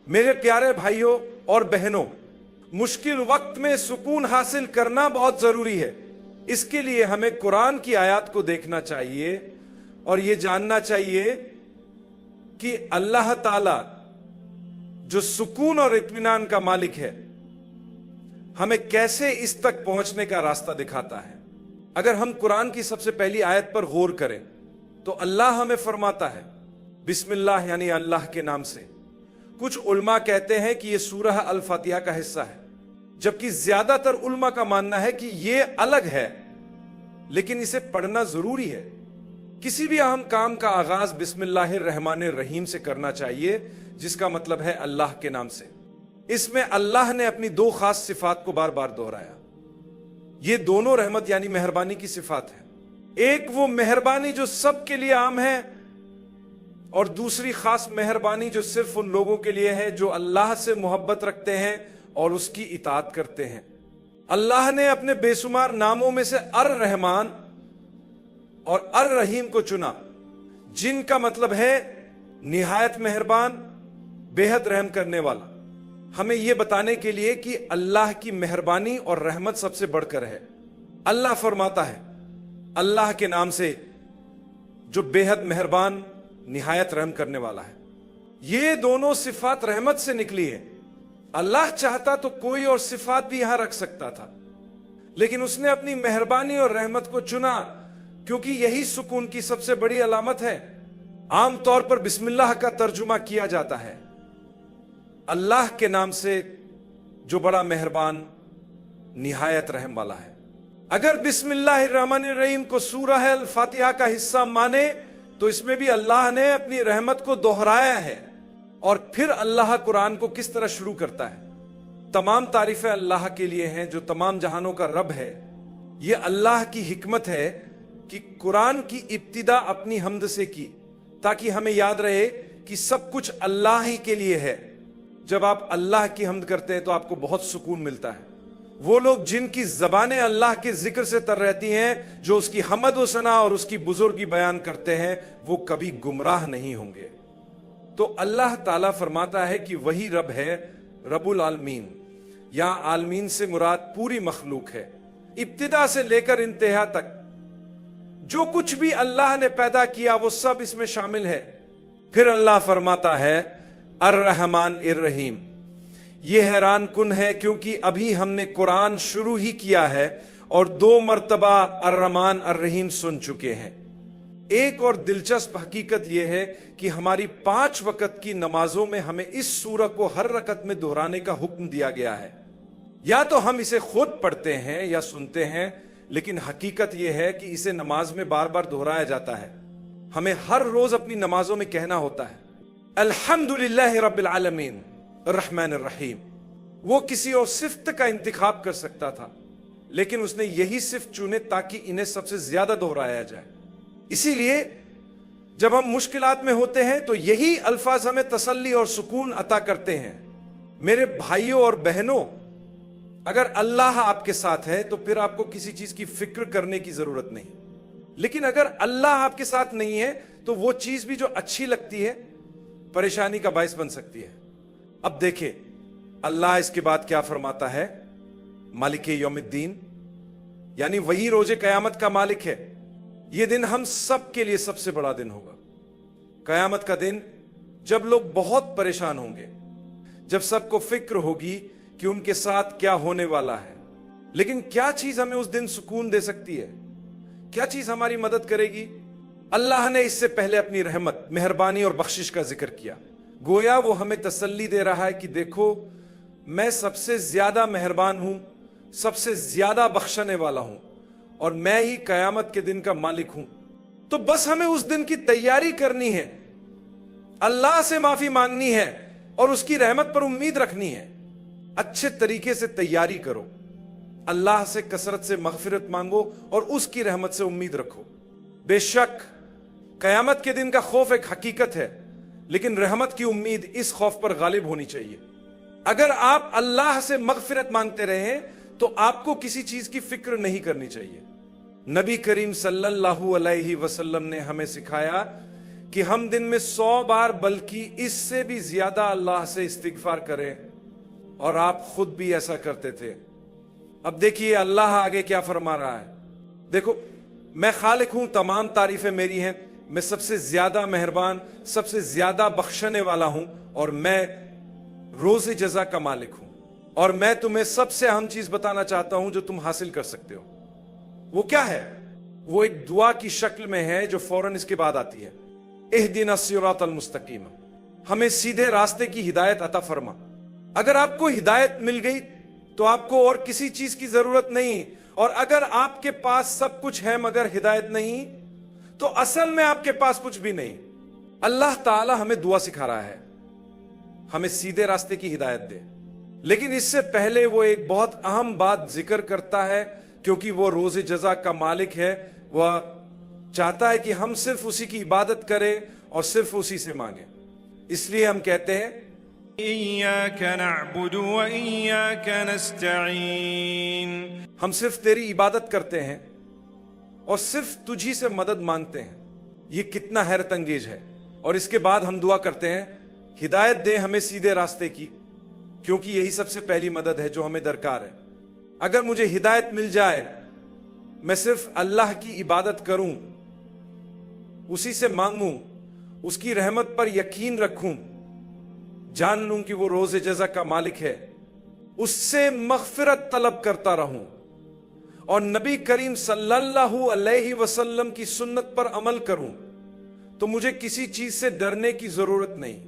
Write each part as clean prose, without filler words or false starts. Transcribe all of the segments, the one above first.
میرے پیارے بھائیوں اور بہنوں، مشکل وقت میں سکون حاصل کرنا بہت ضروری ہے۔ اس کے لیے ہمیں قرآن کی آیات کو دیکھنا چاہیے اور یہ جاننا چاہیے کہ اللہ تعالی جو سکون اور اطمینان کا مالک ہے ہمیں کیسے اس تک پہنچنے کا راستہ دکھاتا ہے۔ اگر ہم قرآن کی سب سے پہلی آیت پر غور کریں تو اللہ ہمیں فرماتا ہے بسم اللہ، یعنی اللہ کے نام سے۔ کچھ علماء کہتے ہیں کہ یہ سورہ الفاتحہ کا حصہ ہے، جبکہ زیادہ تر علماء کا ماننا ہے کہ یہ الگ ہے، لیکن اسے پڑھنا ضروری ہے۔ کسی بھی اہم کام کا آغاز بسم اللہ الرحمن الرحیم سے کرنا چاہیے، جس کا مطلب ہے اللہ کے نام سے۔ اس میں اللہ نے اپنی دو خاص صفات کو بار بار دہرایا۔ یہ دونوں رحمت یعنی مہربانی کی صفات ہیں۔ ایک وہ مہربانی جو سب کے لیے عام ہے، اور دوسری خاص مہربانی جو صرف ان لوگوں کے لیے ہے جو اللہ سے محبت رکھتے ہیں اور اس کی اطاعت کرتے ہیں۔ اللہ نے اپنے بے شمار ناموں میں سے الرحمن اور الرحیم کو چنا، جن کا مطلب ہے نہایت مہربان، بے حد رحم کرنے والا، ہمیں یہ بتانے کے لیے کہ اللہ کی مہربانی اور رحمت سب سے بڑھ کر ہے۔ اللہ فرماتا ہے اللہ کے نام سے جو بے حد مہربان، نہایت رحم کرنے والا ہے۔ یہ دونوں صفات رحمت سے نکلی ہے۔ اللہ چاہتا تو کوئی اور صفات بھی یہاں رکھ سکتا تھا، لیکن اس نے اپنی مہربانی اور رحمت کو چنا، کیونکہ یہی سکون کی سب سے بڑی علامت ہے۔ عام طور پر بسم اللہ کا ترجمہ کیا جاتا ہے اللہ کے نام سے جو بڑا مہربان، نہایت رحم والا ہے۔ اگر بسم اللہ الرحمن الرحیم کو سورہ الفاتحہ کا حصہ مانے تو اس میں بھی اللہ نے اپنی رحمت کو دہرایا ہے۔ اور پھر اللہ قرآن کو کس طرح شروع کرتا ہے؟ تمام تعریفیں اللہ کے لیے ہیں جو تمام جہانوں کا رب ہے۔ یہ اللہ کی حکمت ہے کہ قرآن کی ابتدا اپنی حمد سے کی، تاکہ ہمیں یاد رہے کہ سب کچھ اللہ ہی کے لیے ہے۔ جب آپ اللہ کی حمد کرتے ہیں تو آپ کو بہت سکون ملتا ہے۔ وہ لوگ جن کی زبانیں اللہ کے ذکر سے تر رہتی ہیں، جو اس کی حمد و ثنا اور اس کی بزرگی بیان کرتے ہیں، وہ کبھی گمراہ نہیں ہوں گے۔ تو اللہ تعالیٰ فرماتا ہے کہ وہی رب ہے، رب العالمین۔ یہاں عالمین سے مراد پوری مخلوق ہے، ابتدا سے لے کر انتہا تک۔ جو کچھ بھی اللہ نے پیدا کیا وہ سب اس میں شامل ہے۔ پھر اللہ فرماتا ہے الرحمن الرحیم۔ یہ حیران کن ہے کیونکہ ابھی ہم نے قرآن شروع ہی کیا ہے اور 2 مرتبہ الرحمن الرحیم سن چکے ہیں۔ ایک اور دلچسپ حقیقت یہ ہے کہ ہماری 5 وقت کی نمازوں میں ہمیں اس سورہ کو ہر رکعت میں دہرانے کا حکم دیا گیا ہے۔ یا تو ہم اسے خود پڑھتے ہیں یا سنتے ہیں، لیکن حقیقت یہ ہے کہ اسے نماز میں بار بار دہرایا جاتا ہے۔ ہمیں ہر روز اپنی نمازوں میں کہنا ہوتا ہے الحمدللہ رب العالمین الرحمن الرحیم۔ وہ کسی اور صفت کا انتخاب کر سکتا تھا، لیکن اس نے یہی صفت چنے تاکہ انہیں سب سے زیادہ دہرایا جائے۔ اسی لیے جب ہم مشکلات میں ہوتے ہیں تو یہی الفاظ ہمیں تسلی اور سکون عطا کرتے ہیں۔ میرے بھائیوں اور بہنوں، اگر اللہ آپ کے ساتھ ہے تو پھر آپ کو کسی چیز کی فکر کرنے کی ضرورت نہیں، لیکن اگر اللہ آپ کے ساتھ نہیں ہے تو وہ چیز بھی جو اچھی لگتی ہے پریشانی کا باعث بن سکتی ہے۔ اب دیکھیں اللہ اس کے بعد کیا فرماتا ہے، مالک یوم الدین، یعنی وہی روز قیامت کا مالک ہے۔ یہ دن ہم سب کے لیے سب سے بڑا دن ہوگا۔ قیامت کا دن جب لوگ بہت پریشان ہوں گے، جب سب کو فکر ہوگی کہ ان کے ساتھ کیا ہونے والا ہے۔ لیکن کیا چیز ہمیں اس دن سکون دے سکتی ہے؟ کیا چیز ہماری مدد کرے گی؟ اللہ نے اس سے پہلے اپنی رحمت، مہربانی اور بخشش کا ذکر کیا۔ گویا وہ ہمیں تسلی دے رہا ہے کہ دیکھو میں سب سے زیادہ مہربان ہوں، سب سے زیادہ بخشنے والا ہوں، اور میں ہی قیامت کے دن کا مالک ہوں۔ تو بس ہمیں اس دن کی تیاری کرنی ہے، اللہ سے معافی مانگنی ہے اور اس کی رحمت پر امید رکھنی ہے۔ اچھے طریقے سے تیاری کرو، اللہ سے کثرت سے مغفرت مانگو اور اس کی رحمت سے امید رکھو۔ بے شک قیامت کے دن کا خوف ایک حقیقت ہے، لیکن رحمت کی امید اس خوف پر غالب ہونی چاہیے۔ اگر آپ اللہ سے مغفرت مانگتے رہیں تو آپ کو کسی چیز کی فکر نہیں کرنی چاہیے۔ نبی کریم صلی اللہ علیہ وسلم نے ہمیں سکھایا کہ ہم دن میں 100 بار بلکہ اس سے بھی زیادہ اللہ سے استغفار کریں، اور آپ خود بھی ایسا کرتے تھے۔ اب دیکھیے اللہ آگے کیا فرما رہا ہے۔ دیکھو، میں خالق ہوں، تمام تعریفیں میری ہیں، میں سب سے زیادہ مہربان، سب سے زیادہ بخشنے والا ہوں، اور میں روز جزا کا مالک ہوں، اور میں تمہیں سب سے اہم چیز بتانا چاہتا ہوں جو تم حاصل کر سکتے ہو۔ وہ کیا ہے؟ وہ ایک دعا کی شکل میں ہے جو فوراً اس کے بعد آتی ہے، اہدنا الصراط المستقیم، ہمیں سیدھے راستے کی ہدایت عطا فرما۔ اگر آپ کو ہدایت مل گئی تو آپ کو اور کسی چیز کی ضرورت نہیں، اور اگر آپ کے پاس سب کچھ ہے مگر ہدایت نہیں تو اصل میں آپ کے پاس کچھ بھی نہیں۔ اللہ تعالی ہمیں دعا سکھا رہا ہے، ہمیں سیدھے راستے کی ہدایت دے، لیکن اس سے پہلے وہ ایک بہت اہم بات ذکر کرتا ہے، کیونکہ وہ روز جزا کا مالک ہے۔ وہ چاہتا ہے کہ ہم صرف اسی کی عبادت کریں اور صرف اسی سے مانگیں۔ اس لیے ہم کہتے ہیں إياك نعبد وإياك نستعين، ہم صرف تیری عبادت کرتے ہیں اور صرف تجھی سے مدد مانگتے ہیں۔ یہ کتنا حیرت انگیز ہے۔ اور اس کے بعد ہم دعا کرتے ہیں ہدایت دے ہمیں سیدھے راستے کی، کیونکہ یہی سب سے پہلی مدد ہے جو ہمیں درکار ہے۔ اگر مجھے ہدایت مل جائے، میں صرف اللہ کی عبادت کروں، اسی سے مانگوں، اس کی رحمت پر یقین رکھوں، جان لوں کہ وہ روز جزا کا مالک ہے، اس سے مغفرت طلب کرتا رہوں، اور نبی کریم صلی اللہ علیہ وسلم کی سنت پر عمل کروں، تو مجھے کسی چیز سے ڈرنے کی ضرورت نہیں۔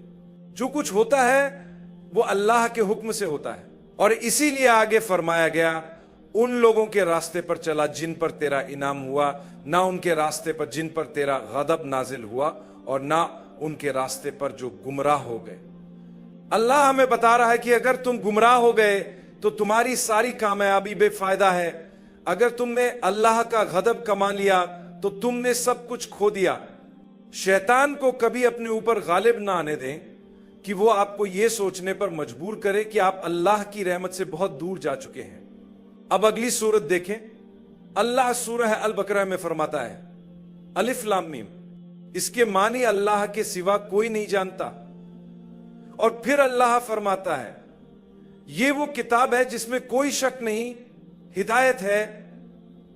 جو کچھ ہوتا ہے وہ اللہ کے حکم سے ہوتا ہے۔ اور اسی لیے آگے فرمایا گیا، ان لوگوں کے راستے پر چلا جن پر تیرا انعام ہوا، نہ ان کے راستے پر جن پر تیرا غضب نازل ہوا، اور نہ ان کے راستے پر جو گمراہ ہو گئے۔ اللہ ہمیں بتا رہا ہے کہ اگر تم گمراہ ہو گئے تو تمہاری ساری کامیابی بے فائدہ ہے۔ اگر تم نے اللہ کا غضب کما لیا تو تم نے سب کچھ کھو دیا۔ شیطان کو کبھی اپنے اوپر غالب نہ آنے دیں کہ وہ آپ کو یہ سوچنے پر مجبور کرے کہ آپ اللہ کی رحمت سے بہت دور جا چکے ہیں۔ اب اگلی سورت دیکھیں۔ اللہ سورہ البقرہ میں فرماتا ہے الف لام میم، اس کے معنی اللہ کے سوا کوئی نہیں جانتا۔ اور پھر اللہ فرماتا ہے یہ وہ کتاب ہے جس میں کوئی شک نہیں، ہدایت ہے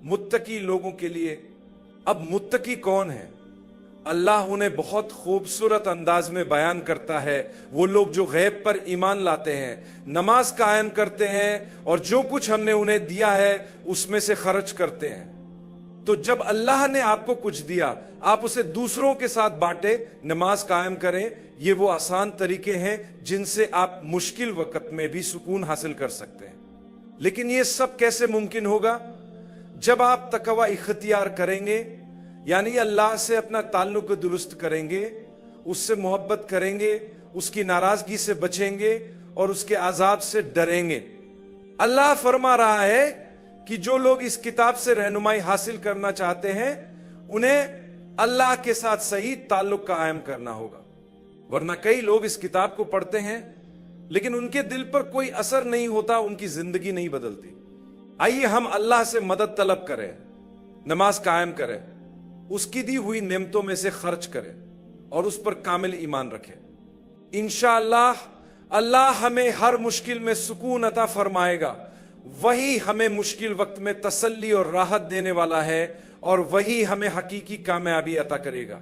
متقی لوگوں کے لیے۔ اب متقی کون ہے؟ اللہ انہیں بہت خوبصورت انداز میں بیان کرتا ہے۔ وہ لوگ جو غیب پر ایمان لاتے ہیں، نماز قائم کرتے ہیں، اور جو کچھ ہم نے انہیں دیا ہے اس میں سے خرچ کرتے ہیں۔ تو جب اللہ نے آپ کو کچھ دیا، آپ اسے دوسروں کے ساتھ بانٹیں، نماز قائم کریں۔ یہ وہ آسان طریقے ہیں جن سے آپ مشکل وقت میں بھی سکون حاصل کر سکتے ہیں۔ لیکن یہ سب کیسے ممکن ہوگا؟ جب آپ تقوی اختیار کریں گے، یعنی اللہ سے اپنا تعلق درست کریں گے، اس سے محبت کریں گے، اس کی ناراضگی سے بچیں گے، اور اس کے عذاب سے ڈریں گے۔ اللہ فرما رہا ہے کہ جو لوگ اس کتاب سے رہنمائی حاصل کرنا چاہتے ہیں، انہیں اللہ کے ساتھ صحیح تعلق قائم کرنا ہوگا۔ ورنہ کئی لوگ اس کتاب کو پڑھتے ہیں لیکن ان کے دل پر کوئی اثر نہیں ہوتا، ان کی زندگی نہیں بدلتی۔ آئیے ہم اللہ سے مدد طلب کریں، نماز قائم کریں، اس کی دی ہوئی نعمتوں میں سے خرچ کریں، اور اس پر کامل ایمان رکھیں۔ انشاءاللہ اللہ ہمیں ہر مشکل میں سکون عطا فرمائے گا۔ وہی ہمیں مشکل وقت میں تسلی اور راحت دینے والا ہے، اور وہی ہمیں حقیقی کامیابی عطا کرے گا۔